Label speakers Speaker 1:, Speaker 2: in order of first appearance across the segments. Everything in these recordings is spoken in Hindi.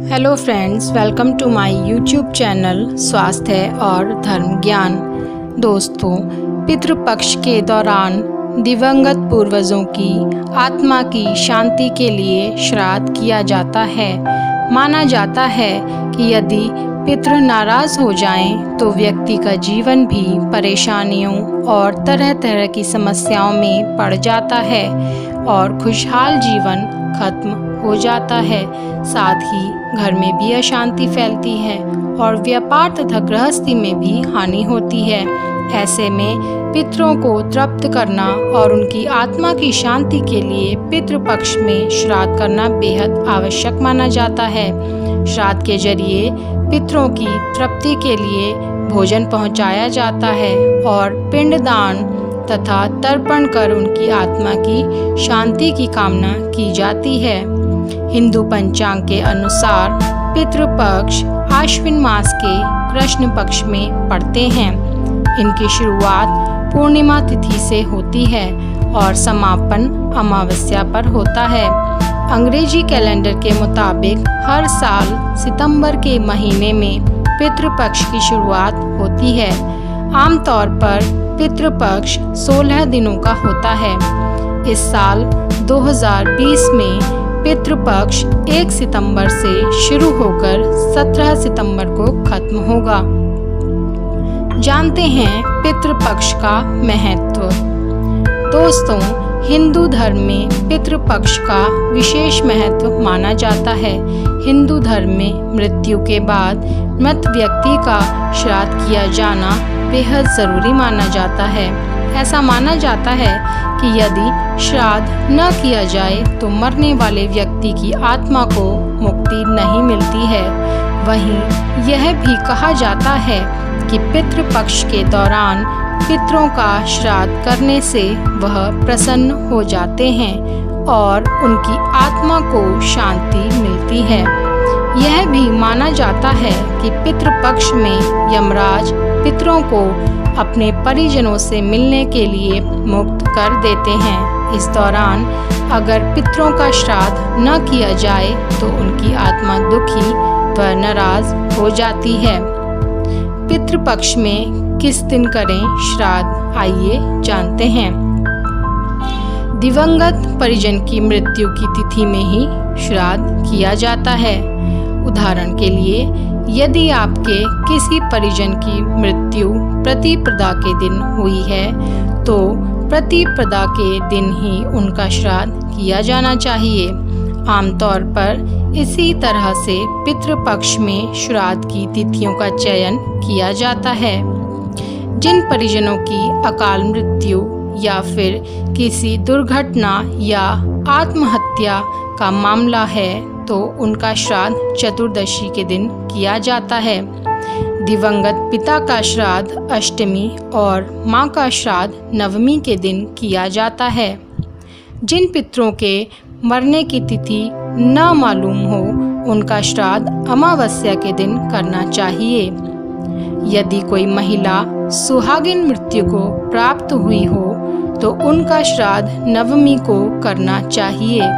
Speaker 1: Hello friends, welcome to my YouTube channel स्वास्थ्य और धर्म ज्ञान। दोस्तों, पितृपक्ष के दौरान दिवंगत पूर्वजों की आत्मा की शांति के लिए श्राद्ध किया जाता है। माना जाता है कि यदि पितृ नाराज हो जाएं तो व्यक्ति का जीवन भी परेशानियों और तरह तरह की समस्याओं में पड़ जाता है और खुशहाल जीवन खत्म हो जाता है। साथ ही घर में भी अशांति फैलती है और व्यापार तथा गृहस्थी में भी हानि होती है। ऐसे में पितरों को तृप्त करना और उनकी आत्मा की शांति के लिए पितृपक्ष में श्राद्ध करना बेहद आवश्यक माना जाता है। श्राद्ध के जरिए पितरों की तृप्ति के लिए भोजन पहुंचाया जाता है और पिंडदान तथा तर्पण कर उनकी आत्मा की शांति की कामना की जाती है। हिंदू पंचांग के अनुसार पितृपक्ष आश्विन मास के कृष्ण पक्ष में पड़ते हैं। इनकी शुरुआत पूर्णिमा तिथि से होती है और समापन अमावस्या पर होता है। अंग्रेजी कैलेंडर के मुताबिक हर साल सितंबर के महीने में पितृपक्ष की शुरुआत होती है। आमतौर पर पितृपक्ष 16 दिनों का होता है। इस साल 2020 में पितृपक्ष 1 सितंबर से शुरू होकर 17 सितंबर को खत्म होगा। जानते हैं पितृपक्ष का महत्व। दोस्तों, हिंदू धर्म में पितृपक्ष का विशेष महत्व माना जाता है। हिंदू धर्म में मृत्यु के बाद मृत व्यक्ति का श्राद्ध किया जाना बेहद ज़रूरी माना जाता है। ऐसा माना जाता है कि यदि श्राद्ध न किया जाए तो मरने वाले व्यक्ति की आत्मा को मुक्ति नहीं मिलती है। वहीं यह भी कहा जाता है कि पितृपक्ष के दौरान पितरों का श्राद्ध करने से वह प्रसन्न हो जाते हैं और उनकी आत्मा को शांति मिलती है। यह भी माना जाता है कि पितृपक्ष में यमराज पितरों को अपने परिजनों से मिलने के लिए मुक्त कर देते हैं। इस दौरान अगर पितरों का श्राद्ध न किया जाए तो उनकी आत्मा दुखी व नाराज हो जाती है। पितृपक्ष में किस दिन करें श्राद्ध, आइए जानते हैं। दिवंगत परिजन की मृत्यु की तिथि में ही श्राद्ध किया जाता है। उदाहरण के लिए, यदि आपके किसी परिजन की मृत्यु प्रतिपदा के दिन हुई है तो प्रतिपदा के दिन ही उनका श्राद्ध किया जाना चाहिए। आमतौर पर इसी तरह से पितृपक्ष में श्राद्ध की तिथियों का चयन किया जाता है। जिन परिजनों की अकाल मृत्यु या फिर किसी दुर्घटना या आत्महत्या का मामला है तो उनका श्राद्ध चतुर्दशी के दिन किया जाता है। दिवंगत पिता का श्राद्ध अष्टमी और माँ का श्राद्ध नवमी के दिन किया जाता है। जिन पितरों के मरने की तिथि न मालूम हो उनका श्राद्ध अमावस्या के दिन करना चाहिए। यदि कोई महिला सुहागिन मृत्यु को प्राप्त हुई हो तो उनका श्राद्ध नवमी को करना चाहिए।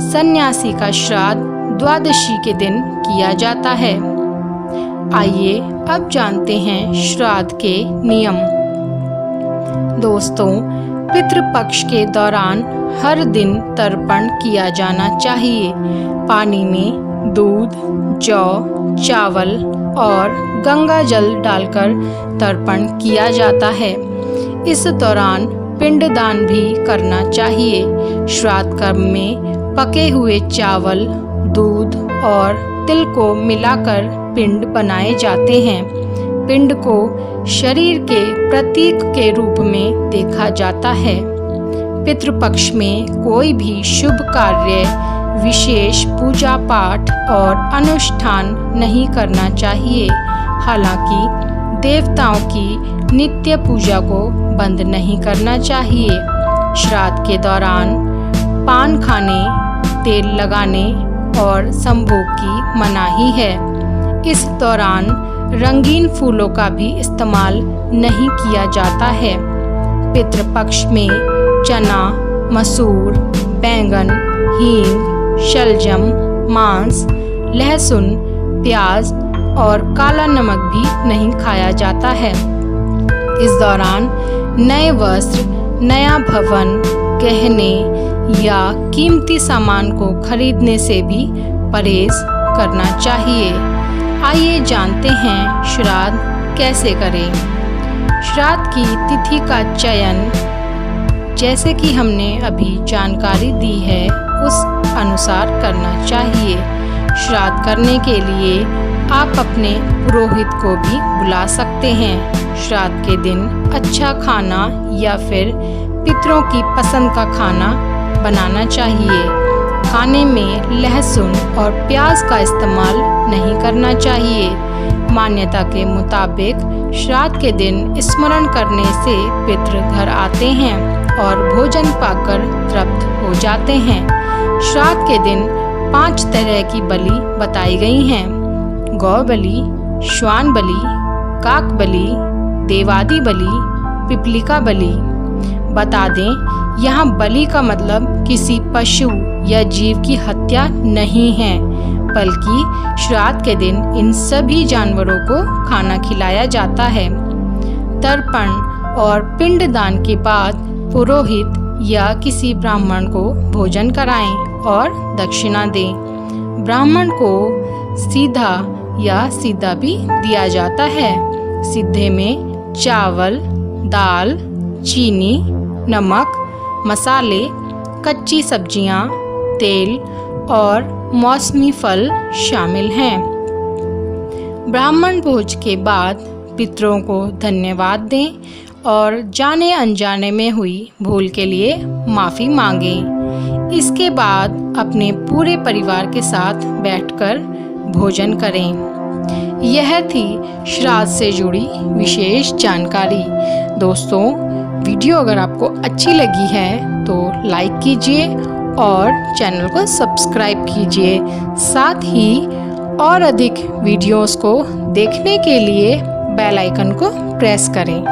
Speaker 1: सन्यासी का श्राद्ध द्वादशी के दिन किया जाता है। आइए अब जानते हैं श्राद्ध के नियम। दोस्तों, पितृपक्ष के दौरान हर दिन तर्पण किया जाना चाहिए। पानी में दूध, जौ, चावल और गंगा जल डालकर तर्पण किया जाता है। इस दौरान पिंडदान भी करना चाहिए। श्राद्ध कर्म में पके हुए चावल, दूध और तिल को मिलाकर पिंड बनाए जाते हैं। पिंड को शरीर के प्रतीक के रूप में देखा जाता है। पितृपक्ष में कोई भी शुभ कार्य, विशेष पूजा पाठ और अनुष्ठान नहीं करना चाहिए। हालांकि देवताओं की नित्य पूजा को बंद नहीं करना चाहिए। श्राद्ध के दौरान पान खाने, तेल लगाने और संभोग की मनाही है। इस दौरान रंगीन फूलों का भी इस्तेमाल नहीं किया जाता है। पितृपक्ष में चना, मसूर, बैंगन, हींग, शलजम, मांस, लहसुन, प्याज और काला नमक भी नहीं खाया जाता है। इस दौरान नए वस्त्र, नया भवन, गहने या कीमती सामान को खरीदने से भी परहेज करना चाहिए। आइए जानते हैं श्राद्ध कैसे करें। श्राद्ध की तिथि का चयन जैसे कि हमने अभी जानकारी दी है उस अनुसार करना चाहिए। श्राद्ध करने के लिए आप अपने पुरोहित को भी बुला सकते हैं। श्राद्ध के दिन अच्छा खाना या फिर पितरों की पसंद का खाना बनाना चाहिए। खाने में लहसुन और प्याज का इस्तेमाल नहीं करना चाहिए। मान्यता के मुताबिक श्राद्ध के दिन स्मरण करने से पितृ घर आते हैं और भोजन पाकर तृप्त हो जाते हैं। श्राद्ध के दिन 5 तरह की बलि बताई गई हैं: गौ बलि, श्वान बलि, काक बलि, देवादि बलि, पिपलिका बलि। बता दें, यहाँ बलि का मतलब किसी पशु या जीव की हत्या नहीं है, बल्कि श्राद्ध के दिन इन सभी जानवरों को खाना खिलाया जाता है। तर्पण और पिंडदान के बाद पुरोहित या किसी ब्राह्मण को भोजन कराएं और दक्षिणा दें। ब्राह्मण को सीधा या सीधा भी दिया जाता है। सीधे में चावल, दाल, चीनी, नमक, मसाले, कच्ची सब्जियां, तेल और मौसमी फल शामिल हैं। ब्राह्मण भोज के बाद पितरों को धन्यवाद दें और जाने अनजाने में हुई भूल के लिए माफ़ी मांगें। इसके बाद अपने पूरे परिवार के साथ बैठकर भोजन करें। यह थी श्राद्ध से जुड़ी विशेष जानकारी। दोस्तों, वीडियो अगर आपको अच्छी लगी है तो लाइक कीजिए और चैनल को सब्सक्राइब कीजिए। साथ ही और अधिक वीडियोस को देखने के लिए बेल आइकन को प्रेस करें।